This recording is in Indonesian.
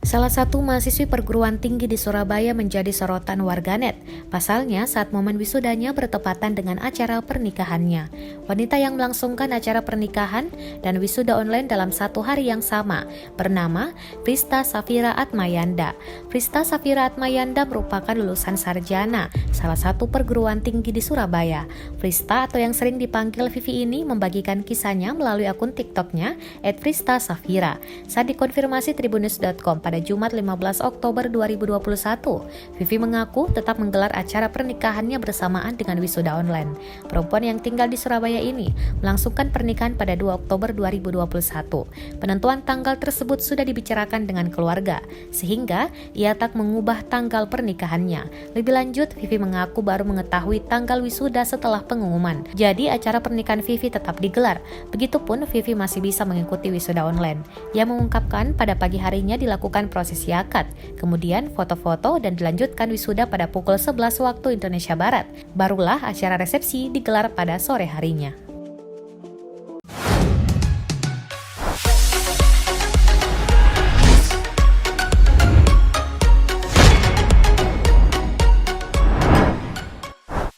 Salah satu mahasiswi perguruan tinggi di Surabaya menjadi sorotan warganet. Pasalnya, saat momen wisudanya bertepatan dengan acara pernikahannya. Wanita yang melangsungkan acara pernikahan dan wisuda online dalam satu hari yang sama bernama Prista Safira Atmayanda. Prista Safira Atmayanda merupakan lulusan sarjana salah satu perguruan tinggi di Surabaya. Prista atau yang sering dipanggil Vivi ini membagikan kisahnya melalui akun TikToknya @pristasafira. Saat dikonfirmasi tribunnews.com pada Jumat 15 Oktober 2021, Vivi mengaku tetap menggelar acara pernikahannya bersamaan dengan wisuda online. Perempuan yang tinggal di Surabaya ini melangsungkan pernikahan pada 2 Oktober 2021. Penentuan tanggal tersebut sudah dibicarakan dengan keluarga, sehingga ia tak mengubah tanggal pernikahannya. Lebih lanjut, Vivi mengaku baru mengetahui tanggal wisuda setelah pengumuman. Jadi acara pernikahan Vivi tetap digelar. Begitupun Vivi masih bisa mengikuti wisuda online. Ia mengungkapkan pada pagi harinya dilakukan prosesi akad, kemudian foto-foto dan dilanjutkan wisuda pada pukul 11 waktu Indonesia Barat. Barulah acara resepsi digelar pada sore harinya.